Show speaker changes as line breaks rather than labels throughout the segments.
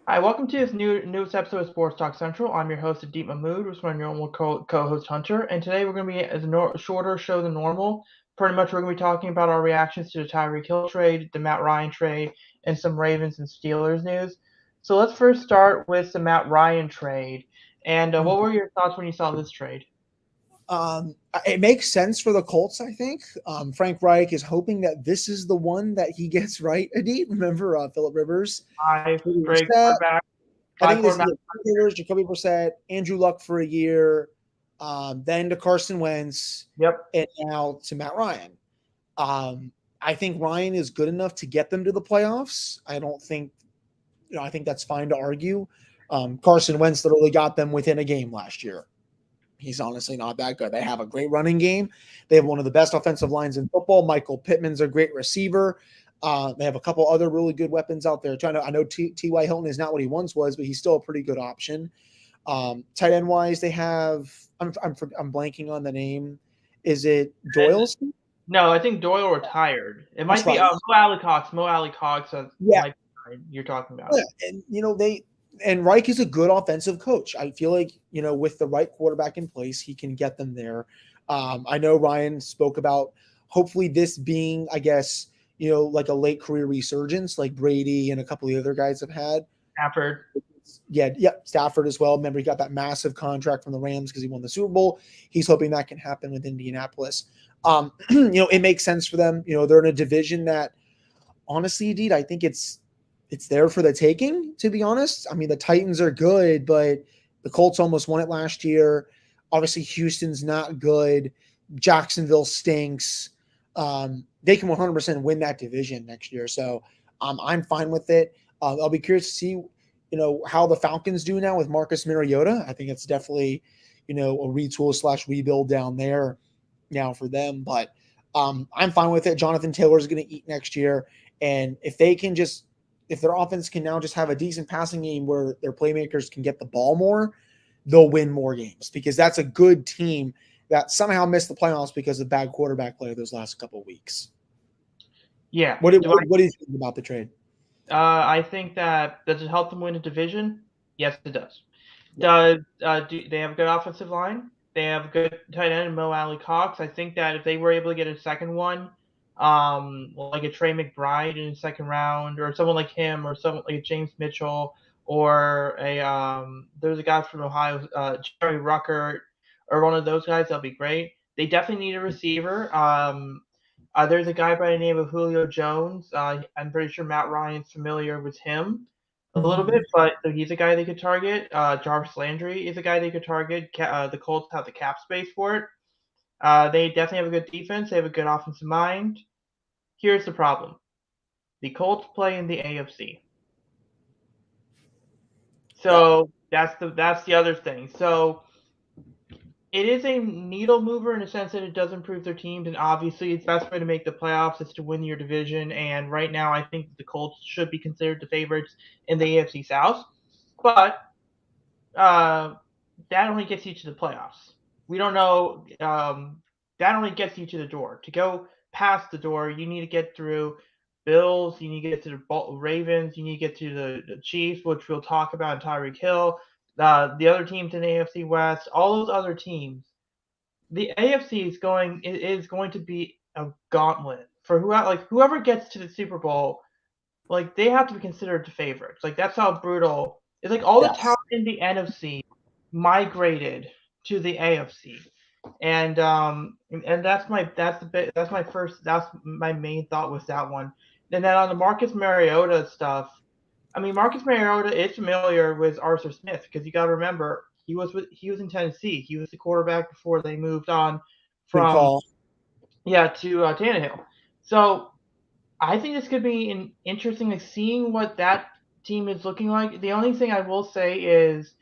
Hi, welcome to this newest episode of Sports Talk Central. I'm your host, Deep Mahmood, with my normal co-host Hunter, and today we're going to be a shorter show than normal. Pretty much, we're going to be talking about our reactions to the Tyreek Hill trade, the Matt Ryan trade, and some Ravens and Steelers news. So let's first start with the Matt Ryan trade. And what were your thoughts when you saw this trade?
It makes sense for the Colts, I think. Frank Reich is hoping that this is the one that he gets right. Adit, remember Philip Rivers,
Five
Jacoby
great
Brissett.
quarterback,
I
five
think this is
quarterback.
it. Rivers, Jacoby Brissett, Andrew Luck for a year, then to Carson Wentz,
Yep.
and now to Matt Ryan. I think Ryan is good enough to get them to the playoffs. I don't think, I think that's fine to argue. Carson Wentz literally got them within a game last year. He's honestly not that good. They have a great running game. They have one of the best offensive lines in football. Michael Pittman's a great receiver. They have a couple other really good weapons out there. I know T.Y. Hilton is not what he once was, but he's still a pretty good option. Tight end wise, they have. I'm blanking on the name. Is it Doyle's?
No, I think Doyle retired. It
That's
might be
right.
Mo Alley Cox. Mo Alley Cox
Yeah,
might be you're talking about.
yeah. And Reich is a good offensive coach. I feel like with the right quarterback in place, he can get them there. I know Ryan spoke about hopefully this being, I guess, like a late career resurgence, like Brady and a couple of the other guys have had.
Stafford.
Yeah, Stafford as well. Remember, he got that massive contract from the Rams because he won the Super Bowl. He's hoping that can happen with Indianapolis. It makes sense for them. They're in a division that, honestly, indeed, I think it's there for the taking, to be honest. I mean, the Titans are good, but the Colts almost won it last year. Obviously, Houston's not good. Jacksonville stinks. They can 100% win that division next year. So I'm fine with it. I'll be curious to see, how the Falcons do now with Marcus Mariota. I think it's definitely, a retool / rebuild down there now for them. But I'm fine with it. Jonathan Taylor is going to eat next year. And if their offense can now just have a decent passing game where their playmakers can get the ball more, they'll win more games because that's a good team that somehow missed the playoffs because of bad quarterback play those last couple of weeks.
Yeah.
What do you think about the trade?
I think that does it help them win a division? Yes, it does.
Yeah.
Do they have a good offensive line? They have a good tight end, Mo Alley Cox. I think that if they were able to get a second one, like a Trey McBride in the second round, or someone like him, or someone like James Mitchell, or there's a guy from Ohio, Jerry Ruckert, or one of those guys, that'll be great. They definitely need a receiver. There's a guy by the name of Julio Jones. I'm pretty sure Matt Ryan's familiar with him a little bit, but he's a guy they could target. Jarvis Landry is a guy they could target. The Colts have the cap space for it. They definitely have a good defense. They have a good offensive mind. Here's the problem: the Colts play in the AFC,
Yeah.
so that's the other thing. So it is a needle mover in the sense that it does improve their teams, and obviously, its best way to make the playoffs is to win your division. And right now, I think the Colts should be considered the favorites in the AFC South. But uh, that only gets you to the playoffs. We don't know. That only gets you to the door. To go past the door, you need to get through Bills. You need to get to the Ravens. You need to get to the Chiefs, which we'll talk about. Tyreek Hill. The other teams in the AFC West. All those other teams. The AFC is going to be a gauntlet for whoever gets to the Super Bowl. Like they have to be considered the favorites. Like that's how brutal. It's like all the
Yes.
talent in the NFC migrated to the AFC, and that's my main thought was that one. And then on the Marcus Mariota stuff, I mean Marcus Mariota is familiar with Arthur Smith because you got to remember he was in Tennessee. He was the quarterback before they moved on
Good
from
call.
to Tannehill. So I think this could be interesting, like seeing what that team is looking like. The only thing I will say is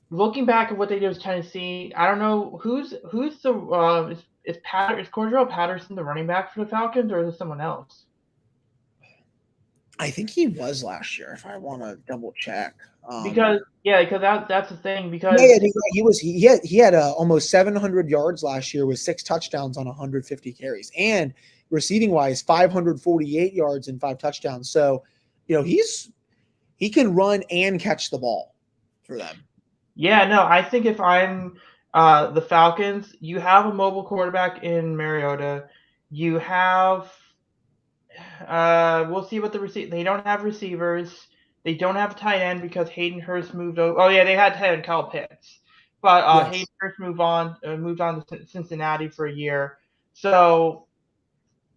looking back at what they did with Tennessee. I don't know who's the is Cordell Patterson the running back for the Falcons, or is it someone else?
I think he was last year. If I want to double check.
Because that's the thing.
Yeah,
Because
he was. He had almost 700 yards last year with 6 touchdowns on 150 carries, and receiving wise, 548 yards and 5 touchdowns. So, he's He can run and catch the ball for them.
Yeah, no, I think if I'm the Falcons, you have a mobile quarterback in Mariota. You have we'll see what the receive. They don't have receivers. They don't have a tight end because Hayden Hurst moved over. Oh yeah, they had tight end Kyle Pitts, but Hayden
Yes.
Hurst moved on to Cincinnati for a year. So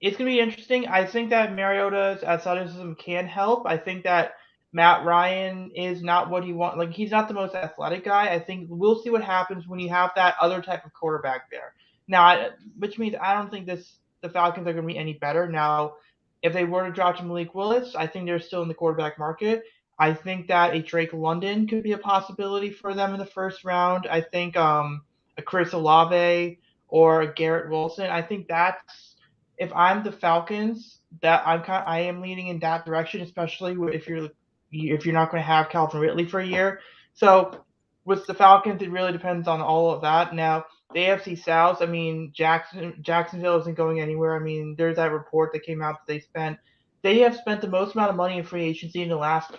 it's going to be interesting. I think that Mariota's athleticism can help. I think that Matt Ryan is not what he wants. Like, he's not the most athletic guy. I think we'll see what happens when you have that other type of quarterback there. Now, which means I don't think the Falcons are going to be any better. Now, if they were to drop to Malik Willis, I think they're still in the quarterback market. I think that a Drake London could be a possibility for them in the first round. I think a Chris Olave or a Garrett Wilson. I think that's if I'm the Falcons, I am leaning in that direction, especially if you're not going to have Calvin Ridley for a year. So with the Falcons, it really depends on all of that. Now the AFC South, I mean Jacksonville isn't going anywhere. I mean there's that report that came out that they have spent the most amount of money in free agency in the last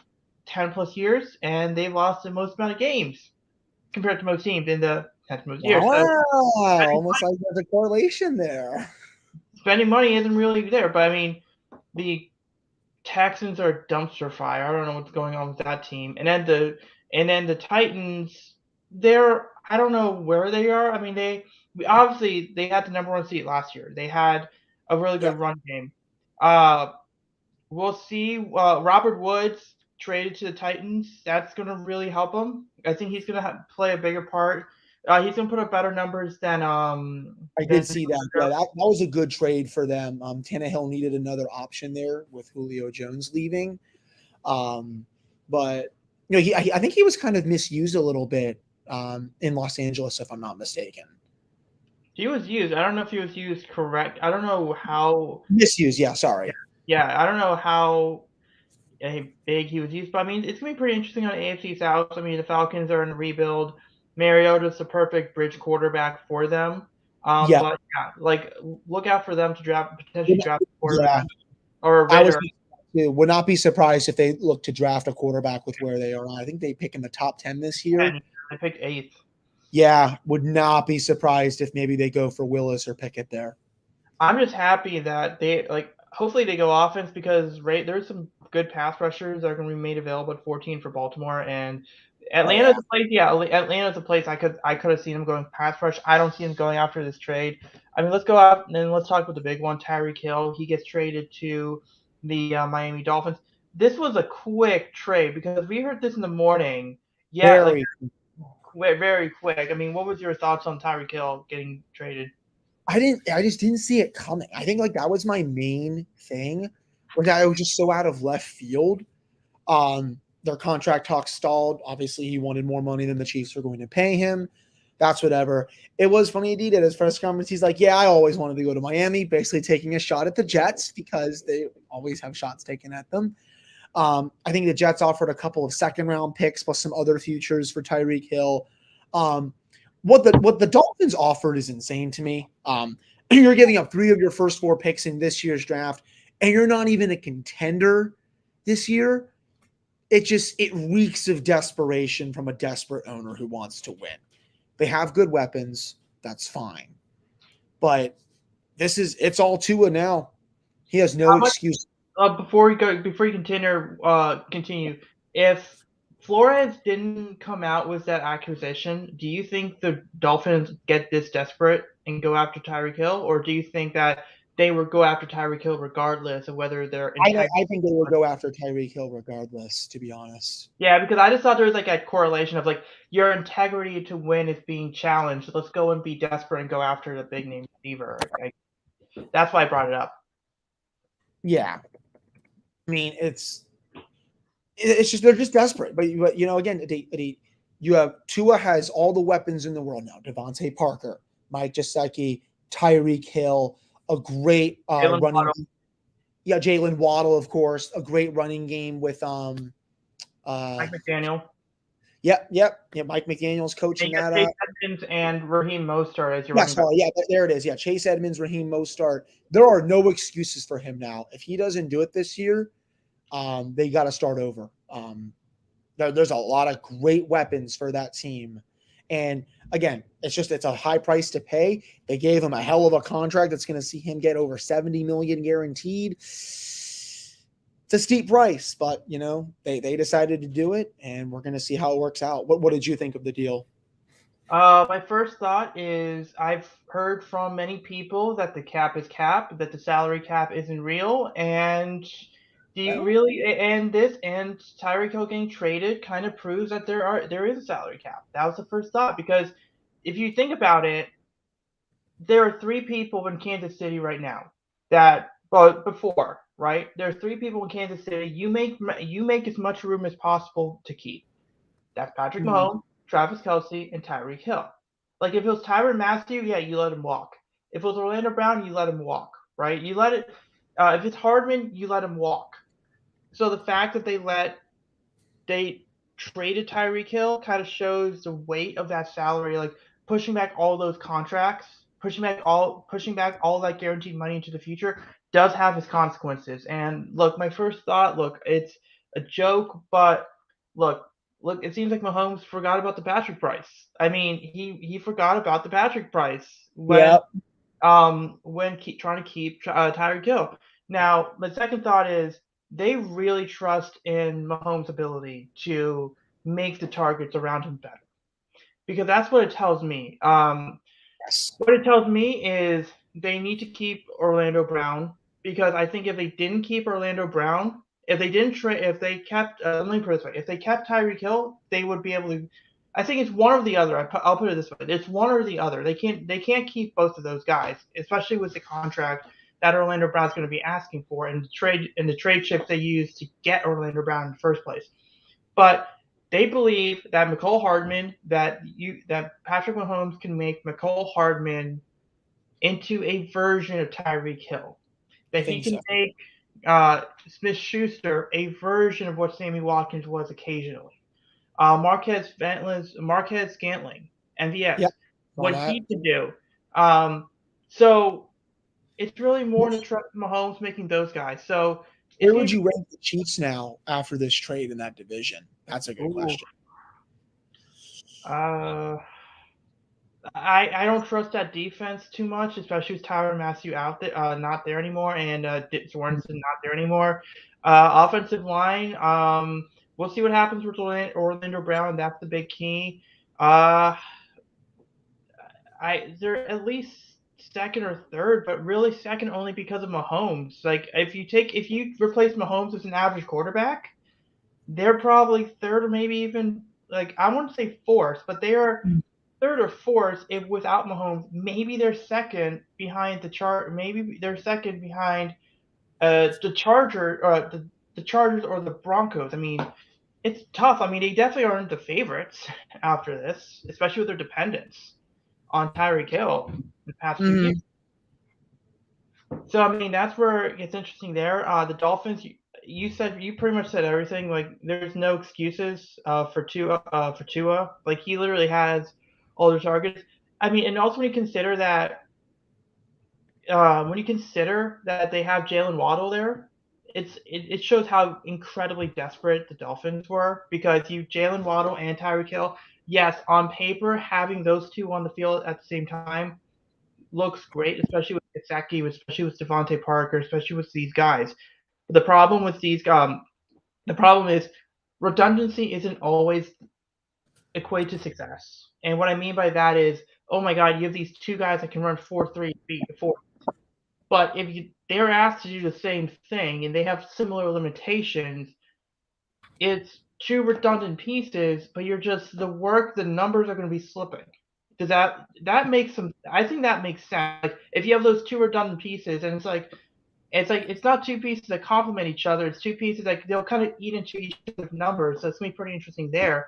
10 plus years, and they've lost the most amount of games compared to most teams in the 10 most years. So
Wow. Almost like there's a correlation there.
spending money isn't really there. But I mean, the Texans are a dumpster fire. I don't know what's going on with that team. And then the Titans, I don't know where they are. I mean, obviously they had the number one seat last year. They had a really
Yeah.
good run game. Uh, we'll see. Robert Woods traded to the Titans. That's going to really help him. I think he's going to play a bigger part. He's going to put up better numbers than
I did see that. Yeah, that was a good trade for them. Tannehill needed another option there with Julio Jones leaving. But I think he was kind of misused a little bit in Los Angeles, if I'm not mistaken.
He was used. I don't know if he was used correct. I don't know how
Misused. Yeah, sorry.
Yeah, I don't know how big he was used, but I mean, it's gonna be pretty interesting on AFC South. I mean, the Falcons are in a rebuild. Mariota's the perfect bridge quarterback for them.
Yeah.
But yeah, like look out for them to potentially
Yeah.
draft a quarterback or a
I was
Ritter.
would not be surprised if they look to draft a quarterback with where they are. I think they pick in the top 10 this year.
And they picked eighth.
Yeah, would not be surprised if maybe they go for Willis or Pickett there.
I'm just happy that they hopefully they go offense because there's some good pass rushers that are going to be made available at 14 for Baltimore and Atlanta's a place. Yeah, Atlanta's a place I could have seen them going pass rush. I don't see them going after this trade. I mean, let's go out and then let's talk about the big one. Tyreek Hill, he gets traded to the Miami Dolphins. This was a quick trade because we heard this in the morning. Yeah, very quick. I mean, what was your thoughts on Tyreek Hill getting traded?
I just didn't see it coming. I think that was my main thing, was that it was just so out of left field. Their contract talks stalled. Obviously, he wanted more money than the Chiefs were going to pay him. That's whatever. It was funny. He did at his press conference. He's like, "Yeah, I always wanted to go to Miami," basically taking a shot at the Jets because they always have shots taken at them. I think the Jets offered a couple of second-round picks plus some other futures for Tyreek Hill. What the Dolphins offered is insane to me. You're giving up 3 of your first 4 picks in this year's draft, and you're not even a contender this year. It reeks of desperation from a desperate owner who wants to win. They have good weapons. That's fine. But it's all Tua now. He has no excuse.
Before you continue, if Flores didn't come out with that acquisition, do you think the Dolphins get this desperate and go after Tyreek Hill, or do you think that they would go after Tyreek Hill regardless of whether they're
I think they will go after Tyreek Hill regardless, to be honest.
Yeah, because I just thought there was a correlation of your integrity to win is being challenged. So let's go and be desperate and go after the big name receiver. That's why I brought it up.
Yeah. I mean, it's just they're just desperate. But again, you have Tua has all the weapons in the world now. Devontae Parker, Mike Gesicki, Tyreek Hill, a great running.
Waddle.
Yeah, Jalen Waddle, of course, a great running game with
Mike McDaniel.
Yep. Mike McDaniel's coaching that.
Chase Edmonds and Raheem Mostert as your
running back. Yeah, there it is. Yeah, Chase Edmonds, Raheem Mostert. There are no excuses for him now. If he doesn't do it this year, they got to start over. Um, there's a lot of great weapons for that team. And again, it's a high price to pay. They gave him a hell of a contract that's going to see him get over 70 million guaranteed. It's a steep price, but they decided to do it, and we're going to see how it works out. What did you think of the deal?
My first thought is I've heard from many people that the cap is cap, that the salary cap isn't real, and do you
Well,
really? And this and Tyreek Hill getting traded kind of proves that there is a salary cap. That was the first thought because if you think about it, there are three people in Kansas City right now that well before right. There are three people in Kansas City. You make as much room as possible to keep. That's Patrick
mm,
Mahomes, Travis Kelsey, and Tyreek Hill. Like if it was Tyrann Mathieu, yeah, you let him walk. If it was Orlando Brown, you let him walk, right? You let it. If it's Hardman, you let him walk. So the fact that they traded Tyreek Hill kind of shows the weight of that salary, like pushing back all those contracts, pushing back all that guaranteed money into the future does have its consequences. And look, my first thought, look, it's a joke, but look, look, it seems like Mahomes forgot about the Patrick price. I mean, he forgot about the Patrick price
yeah,
trying to keep Tyreek Hill. Now, my second thought is they really trust in Mahomes' ability to make the targets around him better because that's what it tells me.
yes,
What it tells me is they need to keep Orlando Brown because I think if they didn't keep Orlando Brown, if they didn't trade, if they kept, let me put it this way, if they kept Tyreek Hill, they would be able to. I think it's one or the other. I'll put it this way: it's one or the other. They can't keep both of those guys, especially with the contract that Orlando Brown's going to be asking for and the trade chips they used to get Orlando Brown in the first place. But they believe that that Patrick Mahomes can make McCole Hardman into a version of Tyreek Hill.
I
That he
think
can
so.
make Smith Schuster a version of what Sammy Watkins was occasionally. Marquez Scantling,
Yeah,
MVS,
saw
what
that.
he can do. Um, so it's really more
Where
to trust Mahomes making those guys. So it's
where
going
would
to be.
you rank the Chiefs now after this trade in that division? That's a good
Ooh,
question.
uh, I don't trust that defense too much, especially with Tyrann Mathieu out there, not there anymore, and Sorensen not there anymore. Offensive line, we'll see what happens with Orlando Brown. That's the big key. Uh, they're at least second or third, but really second only because of Mahomes. Like if you replace Mahomes with an average quarterback, they're probably third or maybe even like I wouldn't say fourth, but they are third or fourth if without Mahomes. Maybe they're second behind the chart. Maybe they're second behind the Chargers or the Broncos. I mean, it's tough. I mean, they definitely aren't the favorites after this, especially with their dependence on Tyreek Hill the past few years.
Mhm.
So I mean, that's where it gets interesting there. The Dolphins. You pretty much said everything. Like, there's no excuses for Tua. For Tua, like he literally has all the targets. I mean, and also when you consider that they have Jalen Waddle there, it shows how incredibly desperate the Dolphins were because you Jalen Waddle and Tyreek Hill. Yes, on paper, having those two on the field at the same time looks great, especially with Gesicki, especially with Devontae Parker, especially with these guys. But the problem is redundancy isn't always equate to success. And what I mean by that is, oh my God, you have these two guys that can run 4.3 feet, four. But if they're asked to do the same thing and they have similar limitations, it's two redundant pieces, but the numbers are going to be slipping. Does that makes some? I think that makes sense. Like if you have those two redundant pieces, and it's not two pieces that complement each other. It's two pieces that they'll kind of eat into each other's numbers. So it's gonna be pretty interesting there.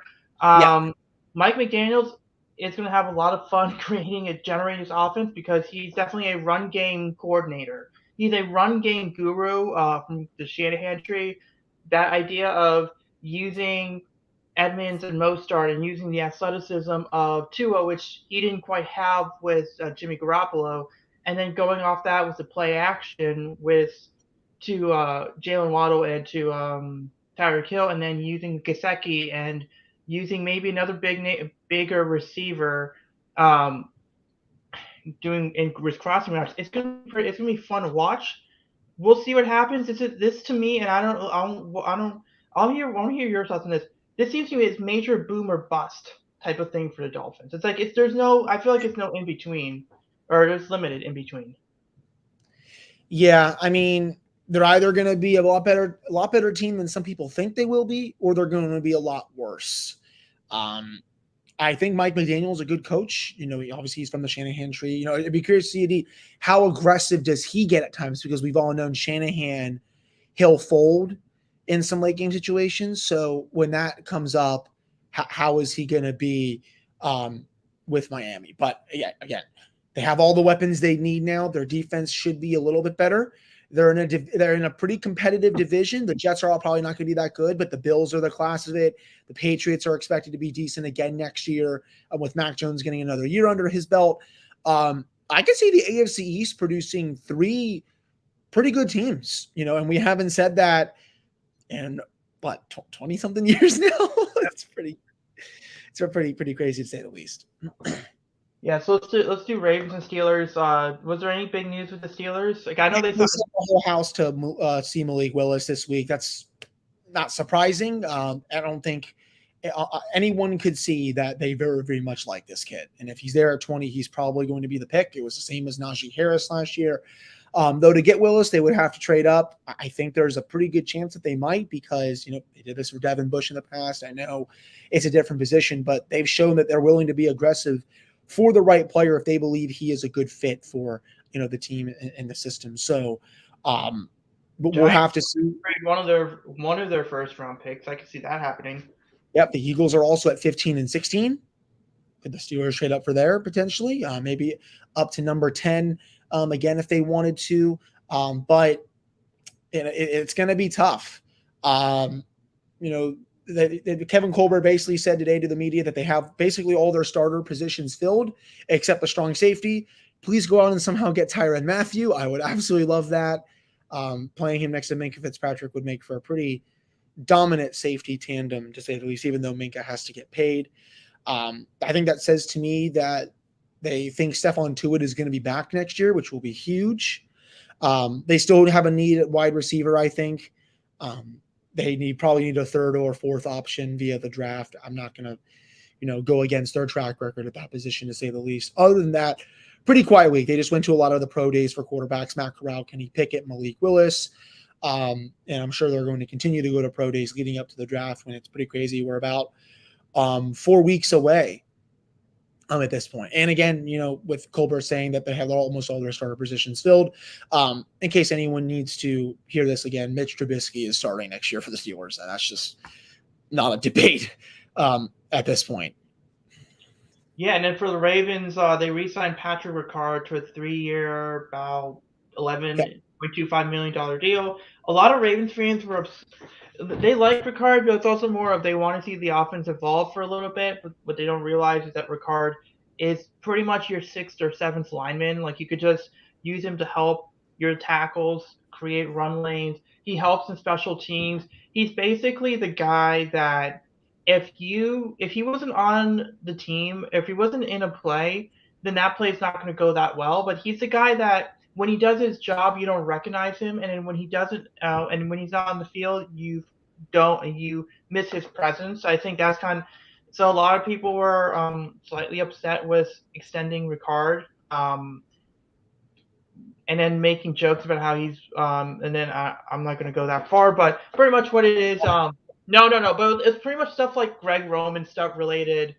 Yeah.
Um, Mike McDaniel's is going to have a lot of fun generating his offense because he's definitely a run game coordinator. He's a run game guru from the Shanahan tree. That idea of using Edmonds and Mostard and using the athleticism of Tua, which he didn't quite have with Jimmy Garoppolo, and then going off that with the play action with to Jalen Waddle and to Tyreek Hill, and then using Gasecki and using maybe another bigger receiver, um, doing in with crossing routes. It's gonna be fun to watch. We'll see what happens. This to me, and I want to hear your thoughts on this. This seems to me it's major boom or bust type of thing for the Dolphins. It's like if there's no, I feel like it's no in between, or it's limited in between.
Yeah, I mean, they're either going to be a lot better team than some people think they will be, or they're going to be a lot worse. Um, I think Mike McDaniel is a good coach. Obviously he's from the Shanahan tree. It'd be curious to see how aggressive does he get at times, because we've all known Shanahan, he'll fold in some late game situations. So when that comes up, how is he going to be with Miami? But yeah, again, they have all the weapons they need now. Their defense should be a little bit better. They're in a pretty competitive division. The Jets are all probably not going to be that good, but the Bills are the class of it. The Patriots are expected to be decent again next year, with Mac Jones getting another year under his belt. I could see the AFC East producing 3 pretty good teams, and we haven't said that in 20 something years now. It's pretty crazy to say the least.
Yeah, so let's do Ravens and Steelers. Was there any big news with the Steelers? Like I know they
They sent the whole house to see Malik Willis this week. That's not surprising. I don't think anyone could see that they very, very much like this kid. And if he's there at 20, he's probably going to be the pick. It was the same as Najee Harris last year. Though to get Willis, they would have to trade up. I think there's a pretty good chance that they might, because they did this for Devin Bush in the past. I know it's a different position, but they've shown that they're willing to be aggressive for the right player if they believe he is a good fit for the team and the system. So, but we'll
Giants
have to see.
one of their first round picks. I could see that happening.
Yep, the Eagles are also at 15 and 16. Could the Steelers trade up for there potentially? Maybe up to number 10 again if they wanted to. But it's going to be tough. Kevin Colbert basically said today to the media that they have basically all their starter positions filled except the strong safety. Please go out and somehow get Tyrann Mathieu. I would absolutely love that. Playing him next to Minkah Fitzpatrick would make for a pretty dominant safety tandem, to say the least, even though Minkah has to get paid. I think that says to me that they think Stephon Tuitt is going to be back next year, which will be huge. They still have a need at wide receiver, I think. They probably need a third or fourth option via the draft. I'm not going to, go against their track record at that position, to say the least. Other than that, pretty quiet week. They just went to a lot of the pro days for quarterbacks: Matt Corral, Kenny Pickett, Malik Willis. And I'm sure they're going to continue to go to pro days leading up to the draft, when it's pretty crazy. We're about 4 weeks away at this point. And again, with Colbert saying that they have almost all their starter positions filled. In case anyone needs to hear this again, Mitch Trubisky is starting next year for the Steelers. And that's just not a debate at this point.
Yeah, and then for the Ravens, they re-signed Patrick Ricard to a 3-year, about $11.25 million deal. A lot of Ravens fans they like Ricard, but it's also more of they want to see the offense evolve for a little bit. But what they don't realize is that Ricard is pretty much your 6th or 7th lineman. Like you could just use him to help your tackles, create run lanes. He helps in special teams. He's basically the guy that if he wasn't on the team, if he wasn't in a play, then that play is not going to go that well. But he's the guy that when he does his job, you don't recognize him, and then when he doesn't, and when he's not on the field, you miss his presence. I think that's kind of so. A lot of people were slightly upset with extending Ricard, and then making jokes about how he's and then I'm not going to go that far, but pretty much what it is. No, but it's pretty much stuff like Greg Roman stuff related,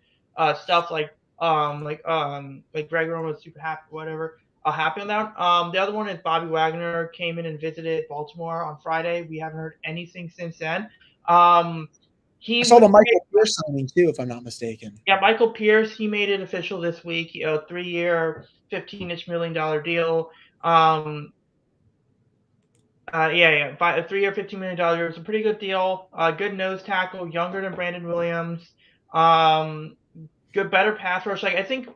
stuff like Greg Roman was super happy, whatever. Happy on that. The other one is Bobby Wagner came in and visited Baltimore on Friday. We haven't heard anything since then.
I saw the Michael Pierce signing too, if I'm not mistaken.
Yeah, Michael Pierce, he made it official this week. 3-year, $15-ish million deal. Yeah. A 3-year, $15 million. It's a pretty good deal. Good nose tackle, younger than Brandon Williams. Good, better pass rush. Like I think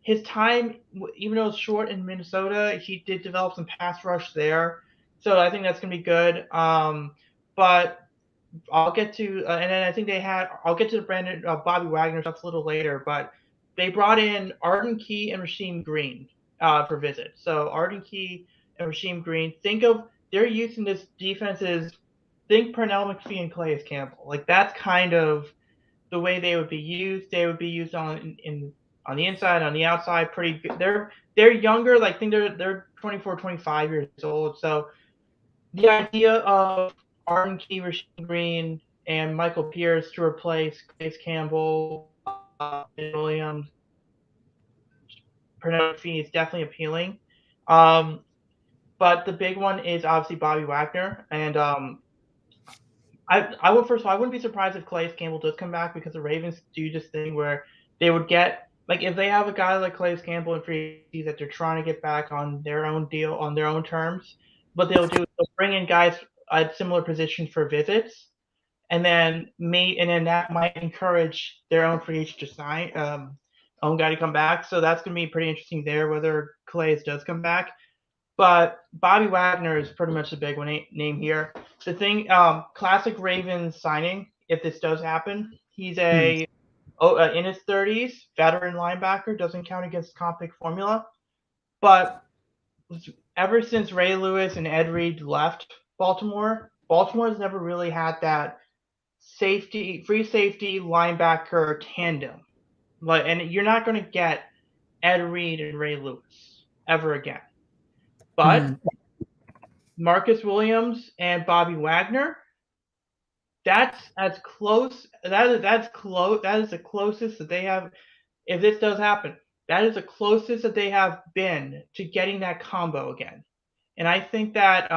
his time, even though it's short in Minnesota, he did develop some pass rush there. So I think that's gonna be good. But I'll get to, and then I think I'll get to the Brandon Bobby Wagner stuff a little later, but they brought in Arden Key and Rasheem Green for visits. So Arden Key and Rasheem Green, think of their use in this defense is think Pernell McPhee and Calais Campbell. Like that's kind of the way they would be used. They would be used on the inside, on the outside. Pretty good. They're younger. Like I think they're 24, 25 years old. So the idea of Arden Key, Rasheem Green, and Michael Pierce to replace Calais Campbell, Williams, Pernell McPhee is definitely appealing. Um, but the big one is obviously Bobby Wagner, and I would first of all, I wouldn't be surprised if Calais Campbell does come back because the Ravens do this thing where they would get like if they have a guy like Calais Campbell in free that they're trying to get back on their own deal on their own terms, what they'll do is they'll bring in guys at similar positions for visits, and then that might encourage their own free agent to sign own guy to come back. So that's gonna be pretty interesting there whether Calais does come back. But Bobby Wagner is pretty much the big one name here. The thing, classic Ravens signing, if this does happen, he's in his 30s, veteran linebacker, doesn't count against comp pick formula. But ever since Ray Lewis and Ed Reed left Baltimore's never really had that free safety linebacker tandem. And you're not going to get Ed Reed and Ray Lewis ever again. But Marcus Williams and Bobby Wagner, that's as close. That's close. That is the closest that they have. If this does happen, that is the closest that they have been to getting that combo again. And I think that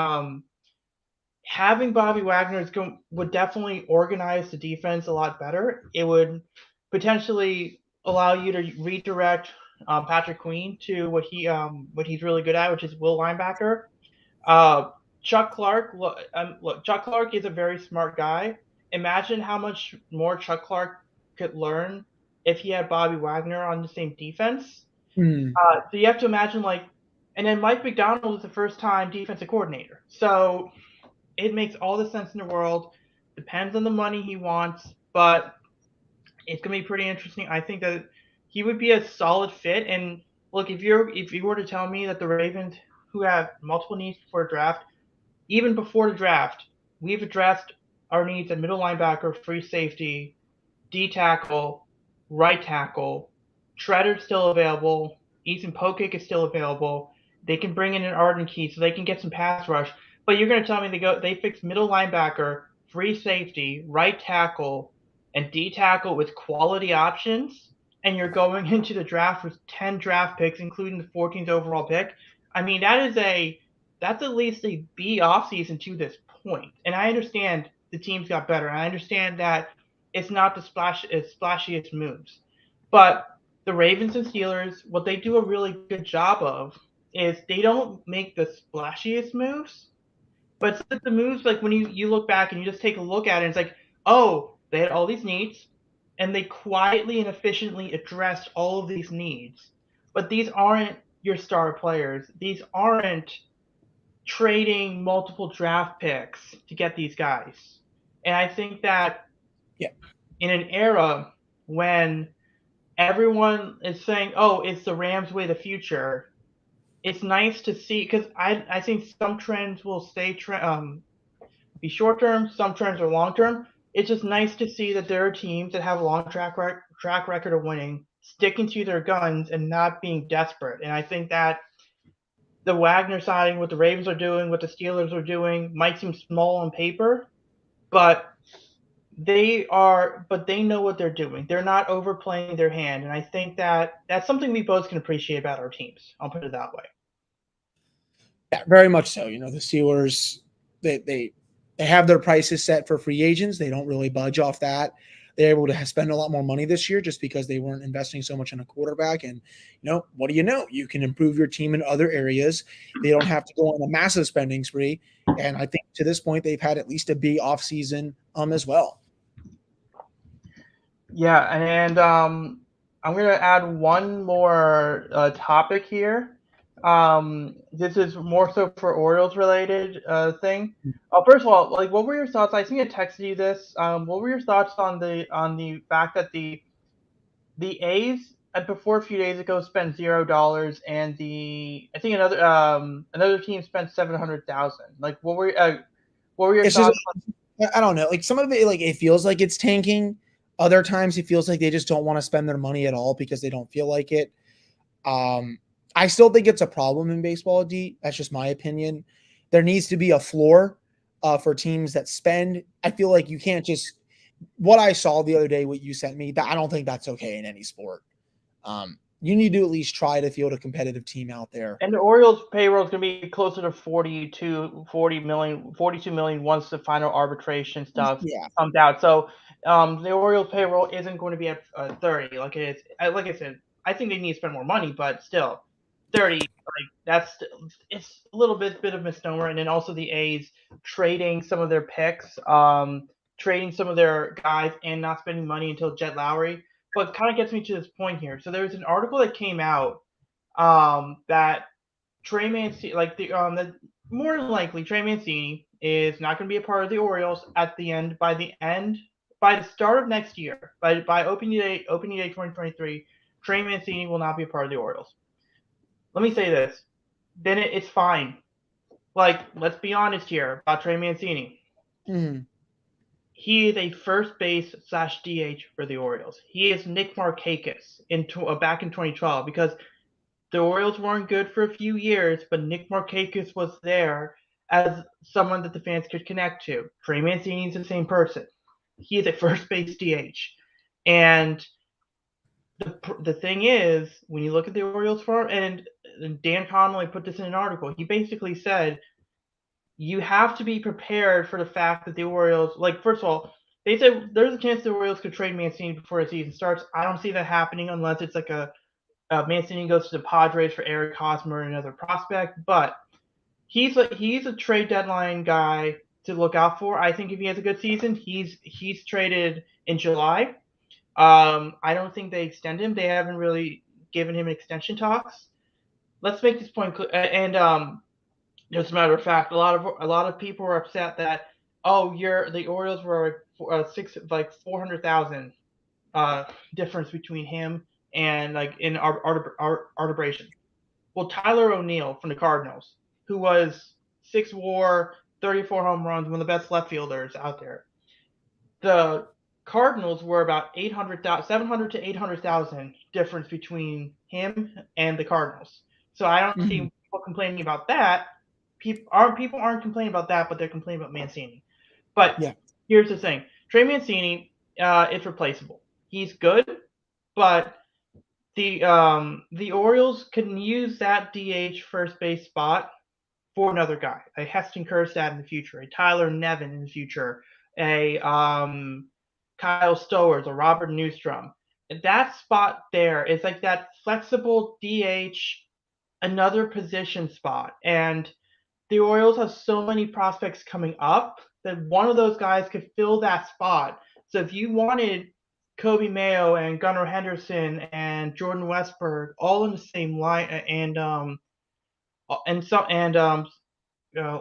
having Bobby Wagner would definitely organize the defense a lot better. It would potentially allow you to redirect Patrick Queen to what he's really good at, which is will linebacker. Chuck Clark, look, Chuck Clark is a very smart guy. Imagine how much more Chuck Clark could learn if he had Bobby Wagner on the same defense. So you have to imagine and then Mike McDonald is the first-time defensive coordinator. So it makes all the sense in the world. Depends on the money he wants, but it's gonna be pretty interesting. I think that he would be a solid fit. And look, if you were to tell me that the Ravens, who have multiple needs before draft, even before the draft, we've addressed our needs at middle linebacker, free safety, D tackle, right tackle. Shredder's still available. Ethan Pokic is still available. They can bring in an Arden Key so they can get some pass rush. But you're going to tell me they fix middle linebacker, free safety, right tackle, and D tackle with quality options, and you're going into the draft with 10 draft picks, including the 14th overall pick. I mean, that's at least a B offseason to this point. And I understand the teams got better. I understand that it's not the splashiest moves. But the Ravens and Steelers, what they do a really good job of is they don't make the splashiest moves, but it's like the moves like when you look back and you just take a look at it, it's like, oh, they had all these needs, and they quietly and efficiently addressed all of these needs. But these aren't your star players. These aren't trading multiple draft picks to get these guys. And I think that in an era when everyone is saying, oh, it's the Rams' way of the future, it's nice to see, because I think some trends will be short term, some trends are long term. It's just nice to see that there are teams that have a long track record of winning, sticking to their guns and not being desperate. And I think that the Wagner signing, what the Ravens are doing, what the Steelers are doing, might seem small on paper, but they know what they're doing. They're not overplaying their hand, and I think that that's something we both can appreciate about our teams. I'll put it that way.
Yeah, very much so. The Steelers, they have their prices set for free agents. They don't really budge off that. They're able to spend a lot more money this year just because they weren't investing so much in a quarterback. And, what do you know? You can improve your team in other areas. They don't have to go on a massive spending spree. And I think to this point, they've had at least a B offseason as well.
Yeah, and I'm going to add one more topic here. This is more so for Orioles related thing. First of all, like, what were your thoughts? I think I texted you this. What were your thoughts on the fact that the A's before a few days ago spent $0, and the I think another team spent 700,000. Like, what were your
It's just
thoughts?
I don't know. Like some of it, like it feels like it's tanking. Other times it feels like they just don't want to spend their money at all because they don't feel like it. Um, I still think it's a problem in baseball, D. That's just my opinion. There needs to be a floor for teams that spend. I feel like you can't just what I saw the other day, what you sent me, that I don't think that's okay in any sport. You need to at least try to field a competitive team out there.
And the Orioles payroll is going to be closer to 40 million, 42 million once the final arbitration stuff
Yeah.
comes out. So the Orioles payroll isn't going to be at 30 like it is. Like I said, I think they need to spend more money, but still, 30, like that's it's a little bit of misnomer. And then also the A's trading some of their picks, trading some of their guys, and not spending money until Jet Lowry. But it kind of gets me to this point here. So there's an article that came out that Trey Mancini, the more than likely Trey Mancini is not going to be a part of the Orioles at the end by the start of next year by opening day 2023. Trey Mancini will not be a part of the Orioles. Let me say this, then it's fine. Like, let's be honest here about Trey Mancini.
Mm.
He is a first base / DH for the Orioles. He is Nick Markakis back in 2012 because the Orioles weren't good for a few years, but Nick Markakis was there as someone that the fans could connect to. Trey Mancini is the same person. He is a first base DH. And the thing is, when you look at the Orioles farm, and Dan Connolly put this in an article, he basically said you have to be prepared for the fact that the Orioles, like, first of all, they said there's a chance the Orioles could trade Mancini before the season starts. I don't see that happening unless it's like a Mancini goes to the Padres for Eric Hosmer, another prospect, but he's a trade deadline guy to look out for. I think if he has a good season, he's traded in July. I don't think they extend him. They haven't really given him extension talks. Let's make this point clear. And just a matter of fact, a lot of people were upset that the Orioles were 400,000 difference between him and like in arbitration. Well, Tyler O'Neill from the Cardinals, who was 6 WAR, 34 home runs, one of the best left fielders out there. The Cardinals were about 700 to 800,000 difference between him and the Cardinals. So I don't see
Mm.
people complaining about that. People aren't complaining about that, but they're complaining about Mancini. But
Yeah.
here's the thing: Trey Mancini is replaceable. He's good, but the Orioles can use that DH first base spot for another guy, a Heston Kjerstad in the future, a Tyler Nevin in the future, a Kyle Stowers, a Robert Newstrom. That spot there is like that flexible DH, another position spot, and the Orioles have so many prospects coming up that one of those guys could fill that spot. So if you wanted Kobe Mayo and Gunnar Henderson and Jordan Westberg all in the same line, and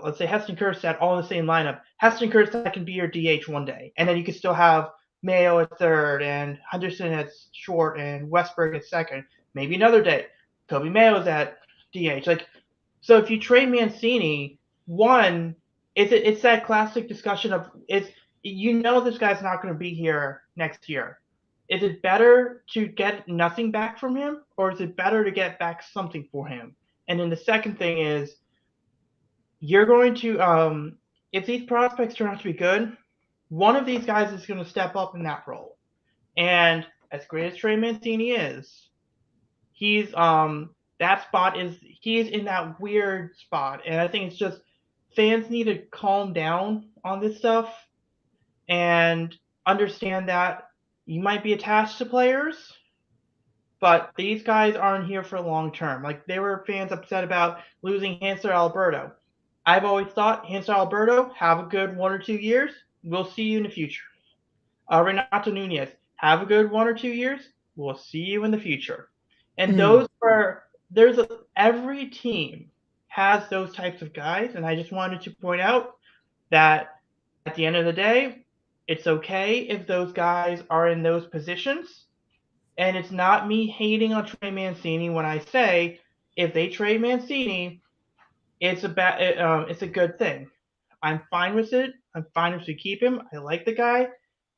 let's say Heston Kjerstad all in the same lineup, Heston Kjerstad can be your DH one day, and then you can still have Mayo at third and Henderson at short and Westberg at second. Maybe another day, Kobe Mayo's at DH. Like, so if you trade Mancini, one, it's that classic discussion of this guy's not going to be here next year. Is it better to get nothing back from him, or is it better to get back something for him? And then the second thing is you're going to if these prospects turn out to be good, one of these guys is going to step up in that role. And as great as Trey Mancini is, he's he's in that weird spot, and I think it's just fans need to calm down on this stuff and understand that you might be attached to players, but these guys aren't here for long term. Like, they were fans upset about losing Hanser Alberto. I've always thought, Hanser Alberto, have a good 1 or 2 years. We'll see you in the future. Renato Nunez, have a good 1 or 2 years. We'll see you in the future. And
Mm.
those were every team has those types of guys, and I just wanted to point out that at the end of the day, it's okay if those guys are in those positions, and it's not me hating on Trey Mancini when I say if they trade Mancini, it's a good thing. I'm fine with it. I'm fine if we keep him. I like the guy,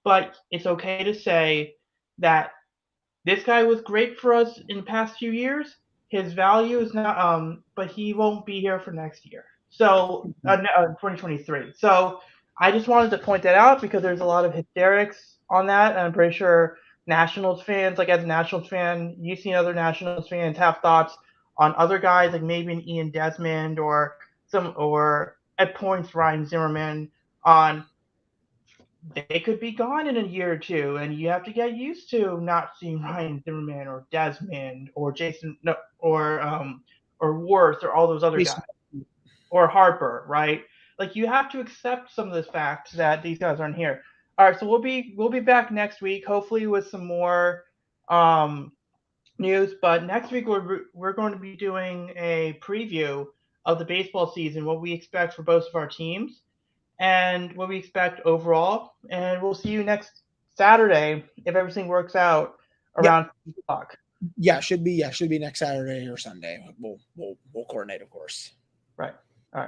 but it's okay to say that this guy was great for us in the past few years. His value is not, but he won't be here for next year. So, 2023. So, I just wanted to point that out because there's a lot of hysterics on that, and I'm pretty sure Nationals fans, like as a Nationals fan, you've seen other Nationals fans have thoughts on other guys, like maybe an Ian Desmond or at points Ryan Zimmerman on they could be gone in a year or two, and you have to get used to not seeing Ryan Zimmerman or Desmond or Jason no, or Worth or all those other guys
Jason.
or Harper, right? Like you have to accept some of the facts that these guys aren't here. All right, so we'll be back next week, hopefully with some more um, news. But next week we're going to be doing a preview of the baseball season, what we expect for both of our teams and what we expect overall. And we'll see you next Saturday if everything works out
Yep.
around 2 o'clock.
Yeah, should be next Saturday or Sunday. We'll coordinate, of course.
Right.